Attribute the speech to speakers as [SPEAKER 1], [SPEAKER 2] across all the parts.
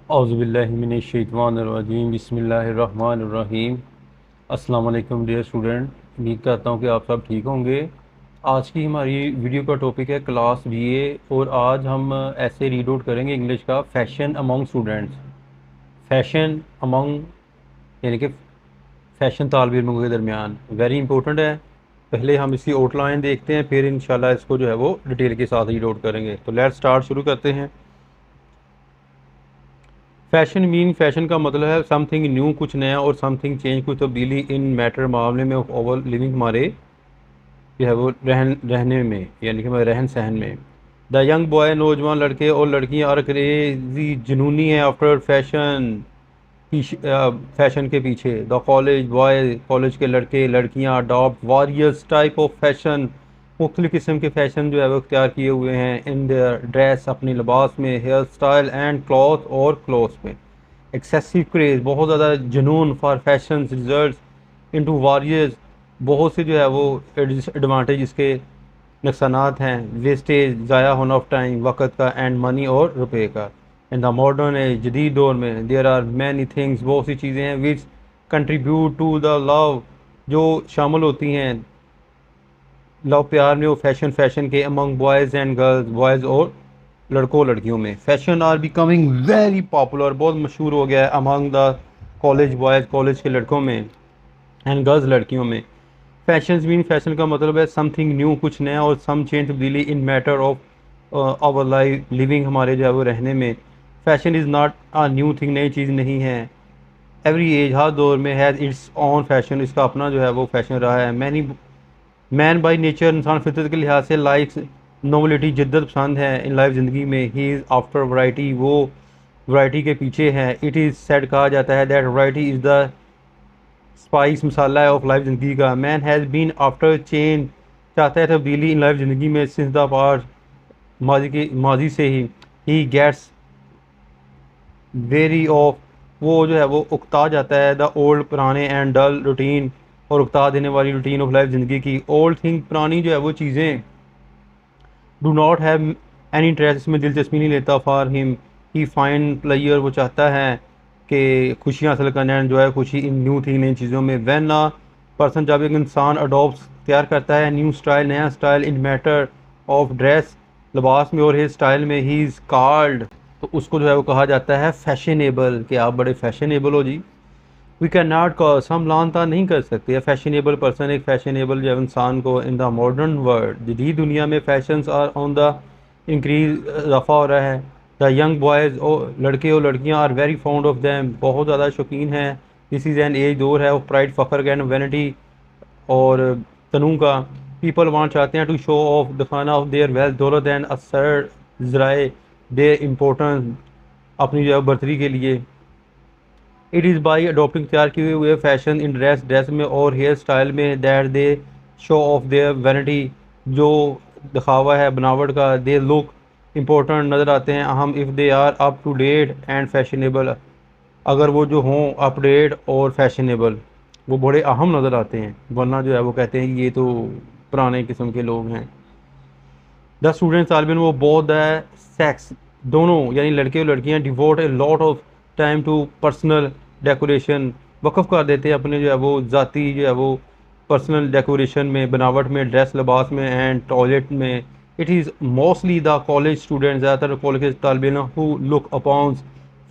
[SPEAKER 1] औज़ुबिल्लाहिमिनश्शैतानिर्रजीम बिस्मिल्लाहिर्रहमानिर्रहीम। अस्सलाम वालेकुम डियर स्टूडेंट, उम्मीद करता हूँ कि आप सब ठीक होंगे। आज की हमारी वीडियो का टॉपिक है क्लास बीए और आज हम ऐसे रीड आउट करेंगे इंग्लिश का fashion among students. Fashion among यानी कि फैशन तालिब इल्मों के दरमियान वेरी इंपॉर्टेंट है। पहले हम इसकी आउटलाइन देखते हैं, फिर इंशाल्लाह इसको जो है वो डिटेल के साथ रीड आउट करेंगे। तो लेट्स स्टार्ट, शुरू करते हैं। फैशन का मतलब है समथिंग न्यू, कुछ नया, और समथिंग चेंज, कुछ तब्दीली इन मैटर, मामले में, ऑफ ओवर लिविंग, हमारे जो है वो रहने में, यानी कि हमारे रहन सहन में। द यंग बॉय, नौजवान लड़के और लड़कियां, आर क्रेजी, जुनूनी है आफ्टर फैशन, फैशन के पीछे। द कॉलेज बॉय, कॉलेज के लड़के लड़कियां, अडॉप्ट वॉरियस टाइप ऑफ फैशन, मुख्तलिफ़ किस्म के फ़ैशन जो है वो इख्तियार किए हुए हैं। इन देयर ड्रेस, अपनी लिबास में, हेयर स्टाइल एंड क्लॉथ, और क्लॉथ्स में। एक्सेसिव क्रेज़, बहुत ज़्यादा जुनून फॉर फैशन रिजल्ट इनटू वॉरियस, बहुत से जो है वो एडवांटेज इसके नुकसानात हैं। वेस्टेज, ज़ाया होना ऑफ टाइम, वक़्त का, एंड मनी, और रुपए का। इन द मॉडर्न एज, जदीद दौर में, देयर आर मैनी थिंग्स, बहुत सी चीज़ें हैं, विच कंट्रीब्यूट टू द लव, जो शामिल होती हैं लव प्यार में, वो फैशन के, among boys and girls, boys और लड़कों लड़कियों में। Fashion are becoming very popular, बहुत मशहूर हो गया है among the college boys, college के लड़कों में, एंड गर्ल्स लड़कियों में। फैशन का मतलब है समथिंग न्यू, कुछ नया, और सम चेंज, तब्दीली, in matter of our life living, हमारे जो है वो रहने में। Fashion is not a new thing, नई चीज़ नहीं है। एवरी एज, हर दौर में, हैज़ इट्स ऑन फैशन, इसका अपना जो है वो फैशन रहा है। मैनी मैन बाई नेचर, इंसान फितरत के लिहाज से, लाइक्स नोवलिटी, जिद्दत पसंद है इन लाइफ ज़िंदगी में। ही इज़ आफ्टर वैरायटी, वो वैरायटी के पीछे है। इट इज़ सेड, कहा जाता है, that variety is the spice, मसाला है ऑफ लाइफ ज़िंदगी का। Man has been after change, चाहता है तब्दीली इन लाइफ ज़िंदगी में, सिंस द पास्ट, माजी से ही गेट्स वेरी ऑफ, वो जो है वो उकता जाता है, द ओल्ड, पुराने, एंड डल, रूटीन, और उकता देने वाली रूटीन ऑफ लाइफ ज़िंदगी की। ओल्ड थिंग, पुरानी जो है वो चीज़ें, do not have any interest, इसमें दिलचस्पी नहीं लेता। For him, he fine player, वो चाहता है कि खुशियाँ हासिल करना, एंजॉय खुशी, इन न्यू थिंग, नई चीज़ों में। वैन आ पर्सन, जब एक इंसान अडोप्ट तैयार करता है न्यू स्टाइल, नया style, in matter of dress, लिबास में, और हेयर स्टाइल में, ही इज़ कॉल्ड, तो उसको जो है वो कहा जाता है फैशनेबल, कि आप बड़े फैशनेबल हो जी। वी कैन नॉट कॉज, हम लान तान नहीं कर सकते फैशनेबल पर्सन, एक फैशनेबल जो इंसान को, इन द मॉडर्न वर्ल्ड, जदीद दुनिया में, fashions are on the increase, इजाफा हो रहा है। द यंग बॉयज़, और लड़के और लड़कियां, are very fond of them, बहुत ज़्यादा शौकीन हैं। दिस इज़ एन एज, दौर है, ऑफ प्राइड, फ़ख्र एंड वैनिटी, और तनू का। पीपल वांट, चाहते हैं, टू शो ऑफ, दिखाना, ऑफ देयर वेल्थ, दौलत, एंड असर ज़राए देयर इम्पोर्टेंस, अपनी जो है बर्तरी के लिए। इट इज़ बाई अडोप्टिंग, तैयार किए हुए फैशन, इन ड्रेस में, और हेयर स्टाइल में, that they show of their vanity, जो दिखावा है बनावट का। दे लुक इम्पोर्टेंट, नज़र आते हैं अहम, if they are up to date and fashionable, अगर वो जो हों अपडेट और फैशनेबल, वो बड़े अहम नज़र आते हैं, वरना जो है वो कहते हैं ये तो पुराने किस्म के लोग हैं। द स्टूडेंट, तालिब इल्म, वो बोथ द सेक्स, दोनों यानी लड़के और लड़कियां, devote a lot of time to personal decoration, वक्फ कर देते हैं अपने जो है वो ज़ाती जो है वो पर्सनल डेकोरेशन में, बनावट में, ड्रेस लिबास में, एंड टॉयलेट में। It is mostly the college student, ज़्यादातर कॉलेज के तालिब इल्म, हु लुक अपॉन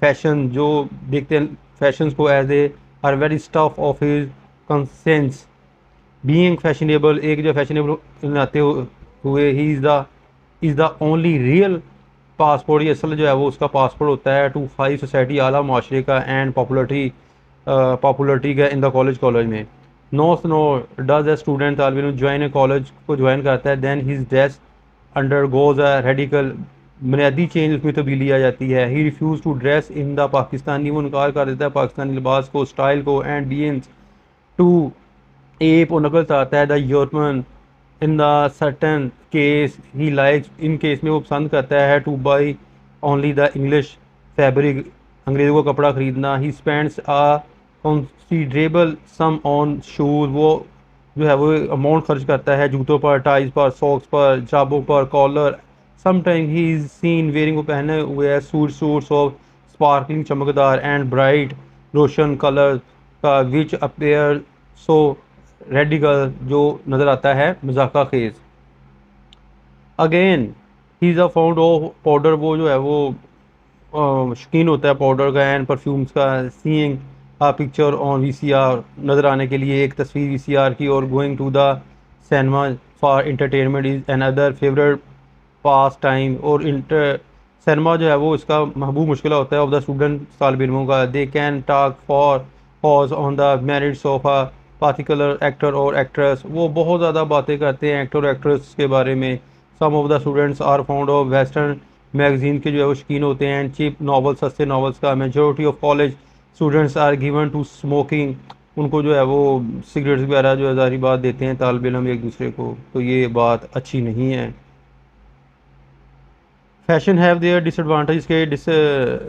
[SPEAKER 1] फैशन, जो देखते हैं फैशन को, as a are very stuff of his conscience, being fashionable, एक जो फैशनेबल आते हुए, he is the only real passport, ये असल जो है वो उसका पासपोर्ट होता है, टू फाइव सोसाइटी, आला माशरे का, एंड पॉपुलरिटी का इन द कॉलेज में। नो डज ए स्टूडेंट, तालिब इल्म, ज्वाइन ए कॉलेज को ज्वाइन करता है, then his dress under goes a radical, बुनियादी चेंज, उसमें तब्दीली आ जाती है। He refuses to dress in the Pakistani, वो इनकार कर देता है पाकिस्तानी लिबास को, स्टाइल को, एंड बीइंग्स टू एप, और नकल आता है the European, in the certain case he likes, in case में वो पसंद करता है, to buy only the English fabric, अंग्रेज़ों का कपड़ा ख़रीदना। He spends a considerable sum on shoes, वो जो है वो अमाउंट खर्च करता है जूतों पर, टाइज पर, सॉक्स पर, जाबों पर, collar. Sometime he is seen wearing, को पहने हुए है सूट्स ऑफ स्पार्कलिंग चमकदार एंड ब्राइट रोशन कलर का विच अपेयर सो रेडिकल जो नज़र आता है मजाका खेज। Again he is a fond of powder, वो जो है वो शौकीन होता है पाउडर का एंड परफ्यूम्स का। Seeing a picture on VCR, नज़र आने के लिए एक तस्वीर वीसीआर की, और going to the cinema for entertainment is another favourite pass time. और सिनेमा जो है वो इसका महबूब मुश्किल होता है ऑफ द स्टूडेंट तालिब इल्मों का। They can talk for pause on the merits of a particular actor और एक्ट्रेस, वो बहुत ज़्यादा बातें करते हैं एक्टर और एक्ट्रेस के बारे में। Some of the students are fond of western magazine के जो है वो शौकीन होते हैं, चीप नावल सस्ते नावल्स का। Majority of college students are given to smoking, उनको जो है वो सिगरेट्स वगैरह जो है ज़ाहिर बात देते हैं तालिब इल्म एक दूसरे को, तो ये बात अच्छी नहीं है। फैशन हैव देयर डिसएडवांटेज, के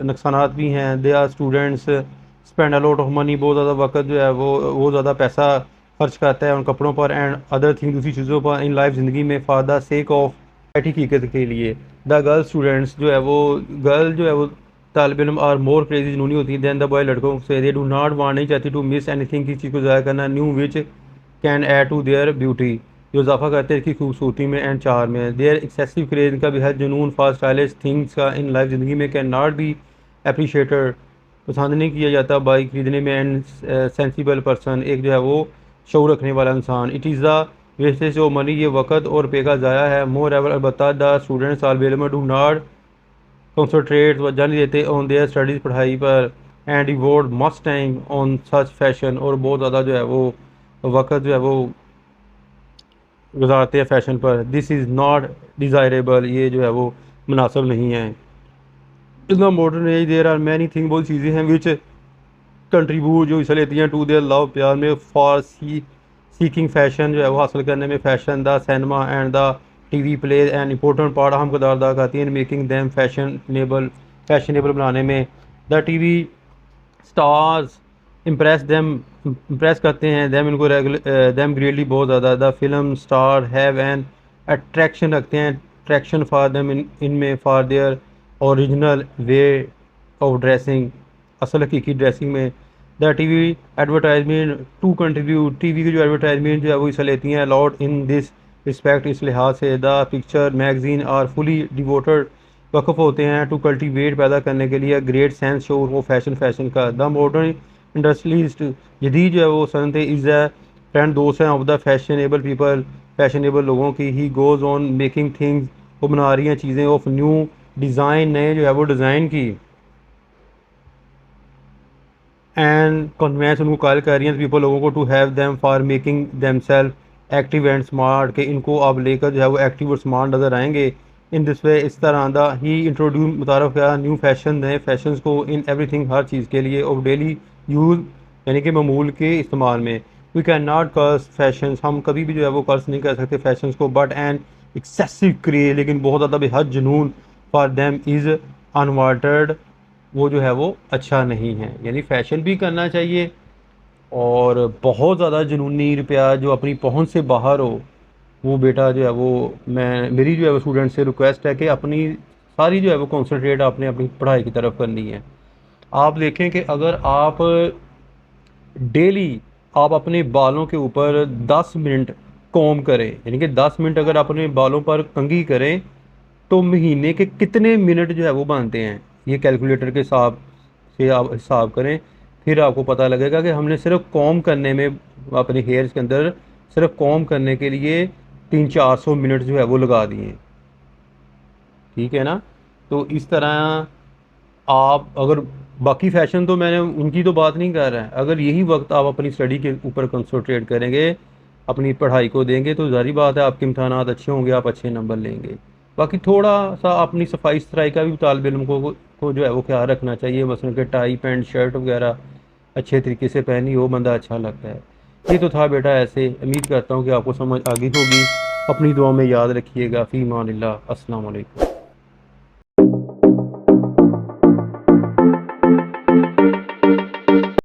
[SPEAKER 1] नुकसानात भी हैं। They are students spend a lot of money, बहुत ज़्यादा वक्त जो है वो ज़्यादा पैसा खर्च करता है उन कपड़ों पर एंड अदर थिंग, दूसरी चीज़ों पर इन लाइफ ज़िंदगी में फॉर द सेक ऑफ हकीकत के लिए। द गर्ल स्टूडेंट्स जो है वो गर्ल जो है वो तालिब इल्म आर मोर क्रेजी जुनूनी होती है दैन द बॉय लड़कों से। दे डू नॉट वांट, नहीं चाहती टू मिस एनीथिंग, किसी चीज़ को ज़ाया करना, new which can add to their beauty, जो इजाफा करते हैं इसकी खूबसूरती में एंड चार में। देयर एक्सेसिव क्रेज, इनका बेहद जुनून फॉर स्टाइलिश थिंग्स का इन लाइफ ज़िंदगी में कैन नॉट बी अप्रिशिएटेड, पसंद नहीं किया जाता बाई खरीदने में। एंड सेंसिबल पर्सन, एक जो है वो शऊर रखने वाला इंसान। It is the wastage of money, ये वक्त और पे का ज़ाया है। मोर एवर, अलबत्ता द स्टूडेंट्स तालिब इल्म डू नॉट कंसनट्रेट, वजह नहीं देते ऑन देयर स्टडीज़, पढ़ाई पर, and devote must time on such fashion, और बहुत ज़्यादा जो है वो वक्त जो है वो गुजारते हैं फैशन पर। दिस इज़ नॉट डिज़ायरेबल, ये जो है वो मुनासिब नहीं है। In the modern age there are many thing, बहुत चीज़ें हैं विच कंट्रीब्यूट, जो हिस्सा लेती हैं टू देयर लव, प्यार में, फॉर सीकिंग फैशन, जो है वो हासिल करने में। Fashion the cinema and the TV play and important part, अहम किरदार अदा करती हैं मेकिंग दैम फैशनेबल बनाने में। द टीवी स्टार्स इम्प्रेस करते हैं दैम, इनको दैम ग्रेटली बहुत ज़्यादा। The film star have an attraction, रखते हैं अट्रैक्शन फॉर दैम इनमें for their original way of dressing, असल हकीकी ड्रेसिंग में। The TV advertisement to contribute, TV की जो एडवर्टाइजमेंट जो है वो हिस्सा लेती हैं अलॉट इन दिस रिस्पेक्ट, इस लिहाज से। The picture magazine are fully devoted, वक़फ़ होते हैं टू कल्टीवेट, पैदा करने के लिए ग्रेट सेंस शोर वो फैशन का। द मॉडर्न इंडस्ट्रियलिस्ट, जदीद जो है वो सनते इज़ अ फ्रेंड, दोस्त हैं of the fashionable people, fashionable लोगों की। He goes on making things, वो बना रही हैं चीज़ें ऑफ न्यू डिज़ाइन, नए जो है वो डिज़ाइन की, एंड कन्वेंस, उनको कॉल कर रही हैं पीपल लोगों को to have them for making them self active and smart, के इनको आप लेकर जो है वो एक्टिव और स्मार्ट नज़र आएंगे। इन दिस वे, इस तरह दा ही इंट्रोड्यूस, मुतारफ़ किया न्यू फैशन, नए फैशन को, इन एवरीथिंग, हर चीज़ के लिए, ऑफ डेली यूज़, यानी कि मामूल के इस्तेमाल में। We can not curse fashion, हम कभी भी जो है वो कर्स नहीं कर सकते फैशन को। बट एन एक्सेसिव क्रेज, लेकिन बहुत ज़्यादा बेहद जुनून, फॉर देम इज़ अनवांटेड, वो जो है वो अच्छा नहीं है। यानी फ़ैशन भी करना चाहिए, और बहुत ज़्यादा जुनूनी रुपया जो अपनी पहुंच से बाहर हो, वो बेटा जो है वो, मेरी जो है वो स्टूडेंट से रिक्वेस्ट है कि अपनी सारी जो है वो कॉन्सनट्रेट आपने अपनी पढ़ाई की तरफ करनी है। आप देखें कि अगर आप डेली आप अपने बालों के ऊपर 10 मिनट कॉम करें, यानी कि 10 मिनट अगर आप अपने बालों पर कंघी करें, तो महीने के कितने मिनट जो है वो बनते हैं, ये कैलकुलेटर के हिसाब से आप हिसाब करें, फिर आपको पता लगेगा कि हमने सिर्फ कॉम करने में, अपने हेयर्स के अंदर सिर्फ कॉम करने के लिए 300-400 मिनट जो है वो लगा दिए। ठीक है ना। तो इस तरह आप, अगर बाकी फ़ैशन तो मैंने उनकी तो बात नहीं कर रहा है, अगर यही वक्त आप अपनी स्टडी के ऊपर कंसंट्रेट करेंगे, अपनी पढ़ाई को देंगे, तो ज़ाहिर बात है आपके इम्तहानात अच्छे होंगे, आप अच्छे नंबर लेंगे। बाकी थोड़ा सा अपनी सफाई सुथराई का भी तालिब इल्म को जो है वो ख्याल रखना चाहिए, मसलन कि टाई पैंट शर्ट वगैरह अच्छे तरीके से पहनी हो, बंदा अच्छा लगता है। ये तो था बेटा ऐसे, उम्मीद करता हूँ कि आपको समझ आ गई होगी। अपनी दुआ में याद रखिएगा। फ़ी अमानिल्लाह, अस्सलाम वालेकुम।